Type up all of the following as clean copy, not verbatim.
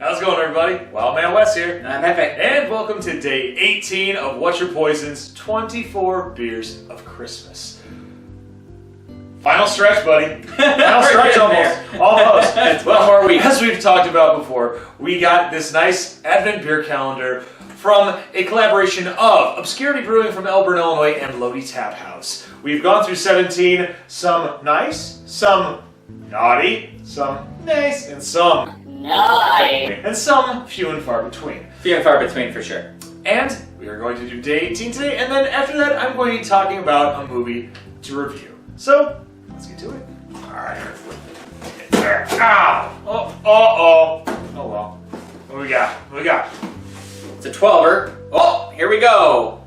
How's it going, everybody? Wild Man Wes here. And I'm Pepe. And welcome to day 18 of What's Your Poison's 24 Beers of Christmas. Final stretch, buddy. Final stretch almost. Almost. It's one more week. As we've talked about before, we got this nice Advent beer calendar from a collaboration of Obscurity Brewing from Elburn, Illinois, and Lodi Tap House. We've gone through 17, some nice, some naughty, some nice, and some Naughty. and some few and far between. Few and far between for sure. And we are going to do day 18 today, and then after that, I'm going to be talking about a movie to review. So, let's get to it. Alright. Ow! Oh well. What we got? What we got? It's a 12er. Oh, here we go.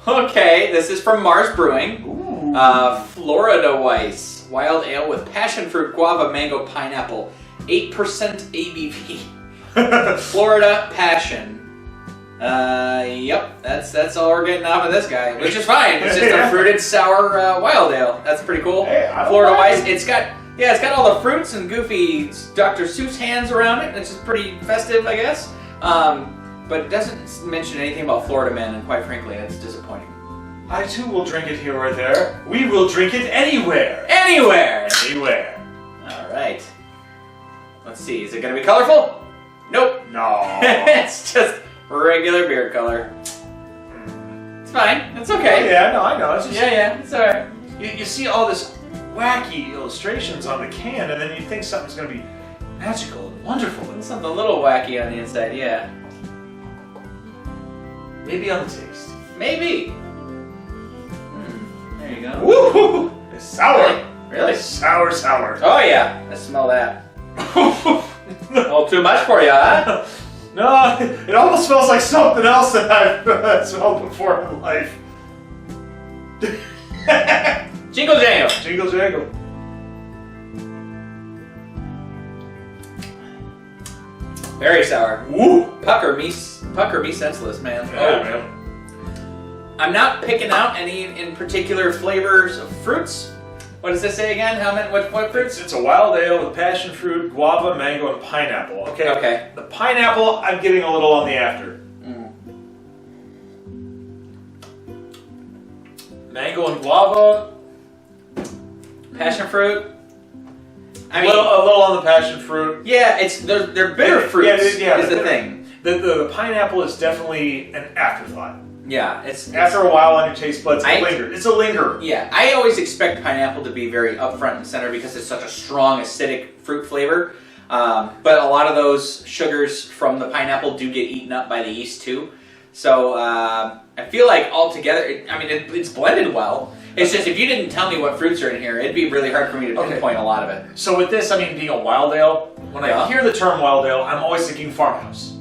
Okay, this is from Mars Brewing. Ooh. Florida Weiss. Wild ale with passion fruit, guava, mango, pineapple. 8% ABV. Florida Passion. Yep, that's all we're getting off of this guy, which is fine. It's just a fruited sour wild ale. That's pretty cool. Hey, I don't Florida mind. Weiss. It's got all the fruits and goofy Dr. Seuss hands around it. It's just pretty festive, I guess. But it doesn't mention anything about Florida Man, and quite frankly, that's disappointing. I too will drink it here or there. We will drink it anywhere. Anywhere. Anywhere. All right. Let's see. Is it gonna be colorful? Nope. No. It's just regular beer color. It's fine. It's okay. Yeah, no, I know. It's just, Yeah, it's alright. You see all this wacky illustrations on the can, and then you think something's going to be magical and wonderful. There's something a little wacky on the inside, yeah. Maybe on the taste. Maybe. There you go. Woo! It's sour. Really? Sour. Oh yeah, I smell that. Oh, too much for you, huh? No, it almost smells like something else that I've smelled before in life. Jingle jangle. Jingle jangle. Very sour. Woo! Pucker me senseless, man. Yeah, man. I'm not picking out any in particular flavors of fruits. What does this say again? What fruits? It's a wild ale with passion fruit, guava, mango, and pineapple. Okay. Okay. The pineapple, I'm getting a little on the after. Mango and guava. Passion fruit. I A mean, little on the passion fruit. yeah, they're bitter fruits. Is the bitter. thing. The pineapple is definitely an afterthought. Yeah, it's After a while on your taste buds, I- it lingers. It's a linger. Yeah, I always expect pineapple to be very upfront and center because it's such a strong acidic fruit flavor. But a lot of those sugars from the pineapple do get eaten up by the yeast too. So I feel like altogether, it's blended well. It's just if you didn't tell me what fruits are in here, it'd be really hard for me to pinpoint a lot of it. So with this, being a wild ale, when Yeah. I hear the term wild ale, I'm always thinking farmhouse.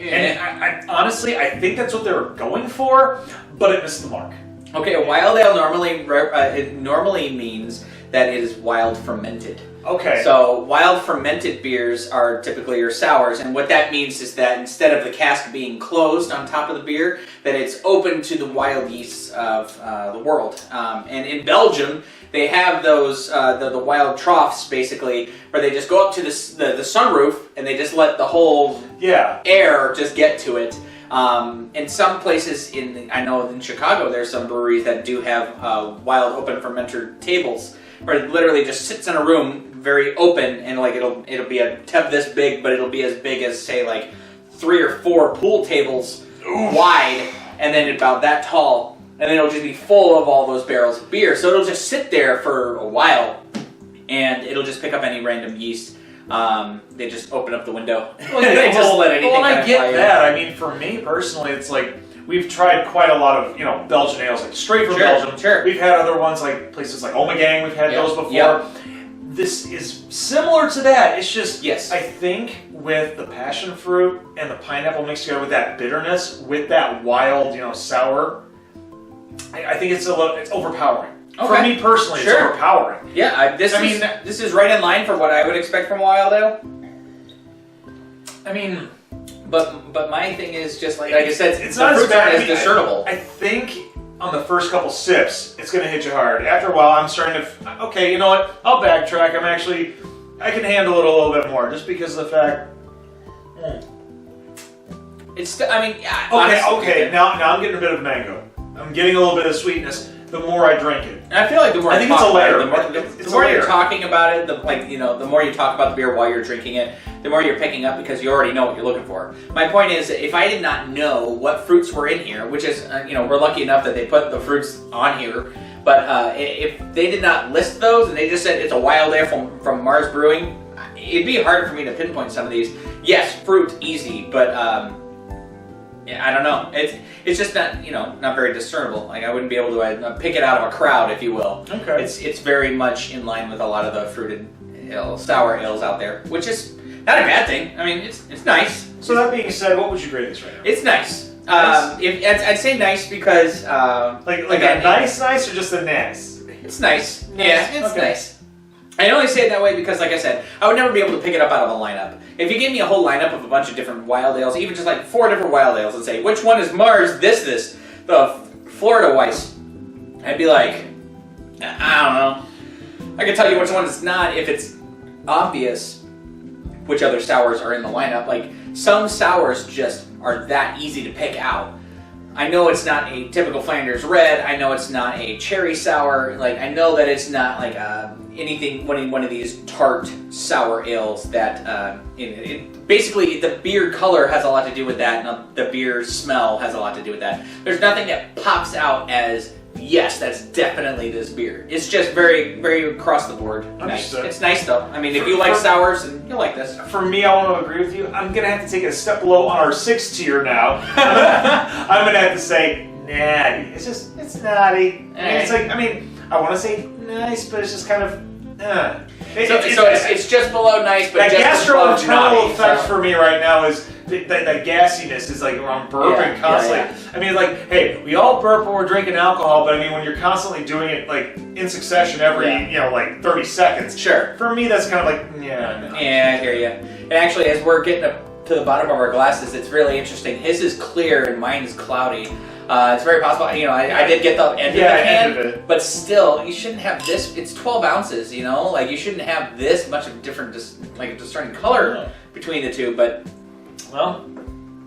And I honestly, I think that's what they were going for, but it missed the mark. Okay, a wild ale normally means that it is wild fermented. Okay. So wild fermented beers are typically your sours, and what that means is that instead of the cask being closed on top of the beer, that it's open to the wild yeasts of the world. And in Belgium, they have those the wild troughs basically, where they just go up to the sunroof and they just let the whole air just get to it. In some places, I know in Chicago, there's some breweries that do have wild open fermenter tables, where it literally just sits in a room, very open, and like it'll be a tub this big, but it'll be as big as say like 3 or 4 pool tables wide, and then about that tall, and then it'll just be full of all those barrels of beer. So it'll just sit there for a while, and it'll just pick up any random yeast. They just open up the window. They just let anything. Well, I kind of get fly in. that. For me personally, it's like we've tried quite a lot of Belgian ales, like straight from Belgium. Sure. We've had other ones like places like Omegang. We've had those before. Yep. This is similar to that. It's just Yes. I think with the passion fruit and the pineapple mixed together with that bitterness, with that wild sour, I think it's overpowering. Okay. For me personally, Sure. it's overpowering. Yeah, this is right in line for what I would expect from a wild ale. But my thing is just like I said, it's not as bad as discernible. I think on the first couple sips, it's going to hit you hard. After a while, I'm starting to, okay, you know what? I'll backtrack. I can handle it a little bit more just because of the fact, It's. I mean, yeah, Okay, honestly, now I'm getting a bit of mango. I'm getting a little bit of sweetness the more I drink it. And I feel like the more I think it's a layer. the more you're talking about it, the more you talk about the beer while you're drinking it, the more you're picking up because you already know what you're looking for. My point is, if I did not know what fruits were in here, which is, we're lucky enough that they put the fruits on here, but if they did not list those and they just said it's a wild ale from Mars Brewing, it'd be hard for me to pinpoint some of these. Yes, fruit, easy, but yeah, I don't know. It's just not very discernible. Like I wouldn't be able to pick it out of a crowd, if you will. Okay. It's very much in line with a lot of the fruited sour ales out there, which is not a bad thing. I mean, it's nice. So that being said, what would you grade this right now? It's nice. Nice? I'd say nice because like a nice or just a nice? It's nice. Yeah, it's nice. I only say it that way because, like I said, I would never be able to pick it up out of a lineup. If you gave me a whole lineup of a bunch of different wild ales, even just like 4 different wild ales, and say, which one is Mars, this, the Florida Weiss, I'd be like, I don't know. I can tell you which one it's not if it's obvious which other sours are in the lineup. Like, some sours just are that easy to pick out. I know it's not a typical Flanders Red. I know it's not a cherry sour. Like, I know that it's not like anything, one of these tart sour ales that basically the beer color has a lot to do with that, and the beer smell has a lot to do with that. There's nothing that pops out as, yes, that's definitely this beer. It's just very, very across the board. Nice. It's nice though. I mean, if you like sours, then you'll like this. For me, I want to agree with you. I'm gonna have to take it a step below on our 6th tier now. I'm gonna have to say natty. It's natty. I want to say nice, but it's just kind of. It's just below nice, but that just below gastrointestinal naughty, effect for me right now is that gassiness is like I'm burping constantly. Yeah. I mean, like, hey, we all burp when we're drinking alcohol, but I mean, when you're constantly doing it like in succession every like 30 seconds. Sure. For me, that's kind of like no. Yeah, I hear you. And actually, as we're getting up to the bottom of our glasses, it's really interesting. His is clear and mine is cloudy. It's very possible. I did get the end of it, but still, you shouldn't have this. It's 12 ounces. Like you shouldn't have this much of different, discerning color between the two. But well,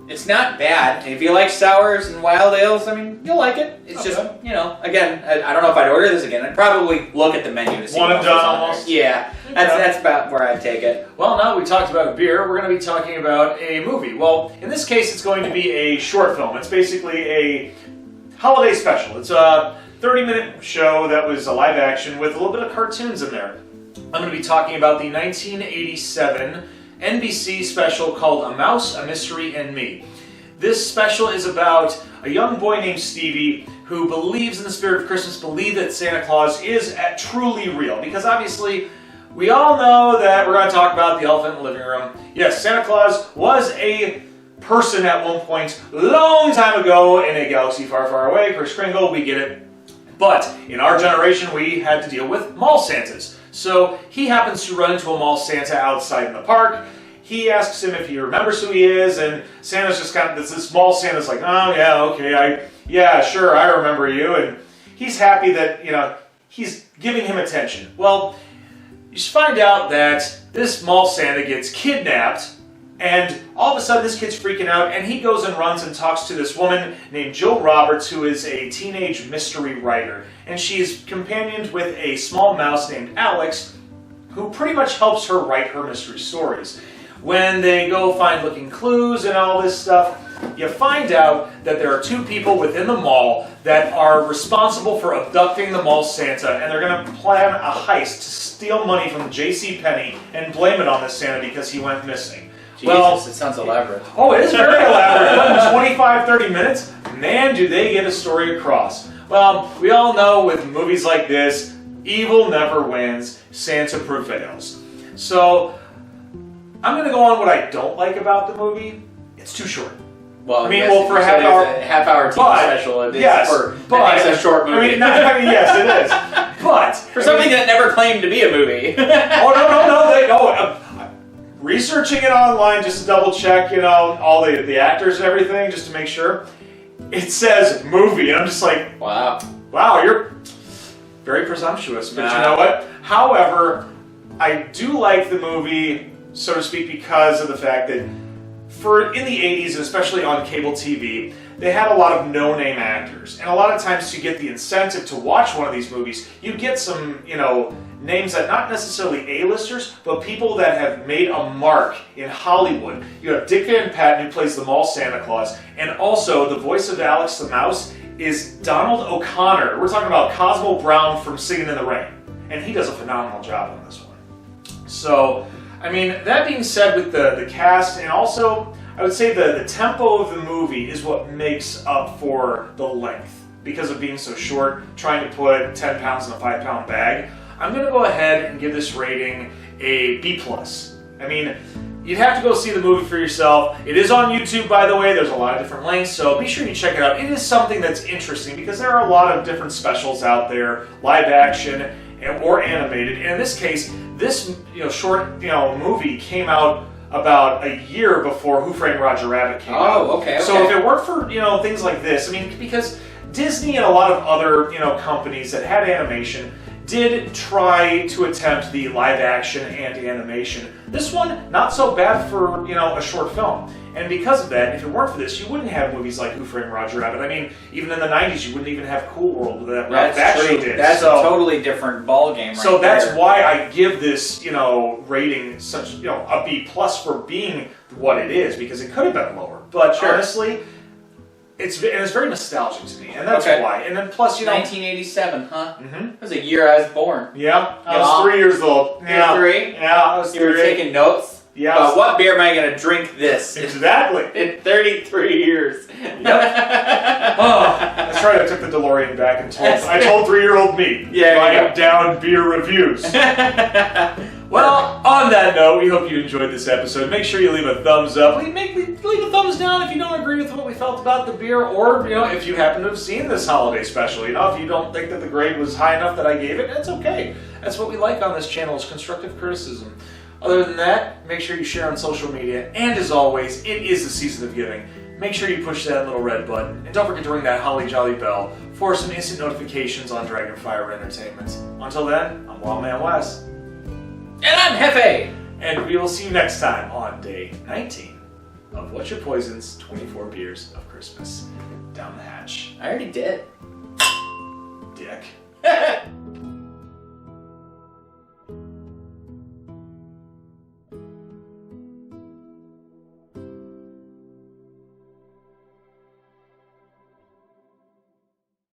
it's not bad. It's if you like sours and wild ales, I mean, you'll like it. It's just, again, I don't know if I'd order this again. I'd probably look at the menu to see. One and done almost. Yeah, that's about where I'd take it. Well, now we talked about beer, we're going to be talking about a movie. Well, in this case, it's going to be a short film. It's basically a holiday special. It's a 30-minute show that was a live action with a little bit of cartoons in there. I'm going to be talking about the 1987 NBC special called A Mouse, a Mystery, and Me. This special is about a young boy named Stevie who believes in the spirit of Christmas, believes that Santa Claus is truly real. Because obviously, we all know that we're going to talk about the elephant in the living room. Yes, Santa Claus was a person at one point, long time ago, in a galaxy far, far away. Chris Kringle, we get it. But in our generation, we had to deal with mall Santas. So he happens to run into a mall Santa outside in the park. He asks him if he remembers who he is, and Santa's just kind of, this mall Santa's like, oh yeah, okay, sure, I remember you. And he's happy that, he's giving him attention. Well, you find out that this mall Santa gets kidnapped, and all of a sudden this kid's freaking out, and he goes and runs and talks to this woman named Jill Roberts, who is a teenage mystery writer. And she's companioned with a small mouse named Alex, who pretty much helps her write her mystery stories. When they go find looking clues and all this stuff, you find out that there are 2 people within the mall that are responsible for abducting the mall Santa, and they're going to plan a heist to steal money from JCPenney and blame it on this Santa because he went missing. Jesus, it sounds elaborate. Oh, it is very elaborate. But in 25, 30 minutes, man, do they get a story across. Well, we all know with movies like this, evil never wins, Santa prevails. So, I'm going to go on what I don't like about the movie. It's too short. Well, for a half-hour TV special, it's a short movie. Yes, it is. But for something that never claimed to be a movie. no. Researching it online just to double check, all the actors and everything, just to make sure. It says movie, and I'm just like, wow, you're very presumptuous. But you know what? However, I do like the movie, so to speak, because of the fact that in the 80s, and especially on cable TV, they had a lot of no-name actors. And a lot of times to get the incentive to watch one of these movies, you get some, names that not necessarily A-listers, but people that have made a mark in Hollywood. You have Dick Van Patten, who plays the mall Santa Claus, and also the voice of Alex the Mouse is Donald O'Connor. We're talking about Cosmo Brown from Singing in the Rain, and he does a phenomenal job on this one. So, I mean, that being said with the cast, and also I would say the tempo of the movie is what makes up for the length. Because of being so short, trying to put 10 pounds in a 5-pound bag, I'm going to go ahead and give this rating a B+. I mean, you'd have to go see the movie for yourself. It is on YouTube, by the way. There's a lot of different links, so be sure you check it out. It is something that's interesting because there are a lot of different specials out there, live action or animated. And in this case, this short movie came out about a year before Who Framed Roger Rabbit came out. Oh, okay. So if it weren't for things like this, I mean, because Disney and a lot of other companies that had animation did try to attempt the live action and animation. This one, not so bad for a short film. And because of that, if it weren't for this, you wouldn't have movies like Who Framed Roger Rabbit. I mean, even in the 90s, you wouldn't even have Cool World that That's show true. did. That's a totally different ballgame right So that's there. why I give this, rating such, a B+ for being what it is, because it could have been lower. But honestly, it's very nostalgic to me, and that's why. And then plus, 1987, huh? Mm-hmm. That was a year I was born. Yeah, I was 3 years old. Yeah. You were 3? Yeah, I was 3. You were taking notes? Yeah. About what beer am I going to drink this? Exactly. In 33 years. Yep. Oh, that's right. I took the DeLorean back and I told 3-year-old me. Yeah. Write down beer reviews. Well, on that note, we hope you enjoyed this episode. Make sure you leave a thumbs up. Leave a thumbs down if you don't agree with what we felt about the beer, or if you happen to have seen this holiday special. If you don't think that the grade was high enough that I gave it, that's okay. That's what we like on this channel, is constructive criticism. Other than that, make sure you share on social media, and as always, it is the season of giving. Make sure you push that little red button, and don't forget to ring that holly jolly bell for some instant notifications on Dragonfire Entertainment. Until then, I'm Wildman Wes. And I'm Hefe! And we will see you next time on day 19 of What's Your Poison's 24 Beers of Christmas. Down the hatch. I already did. Dick.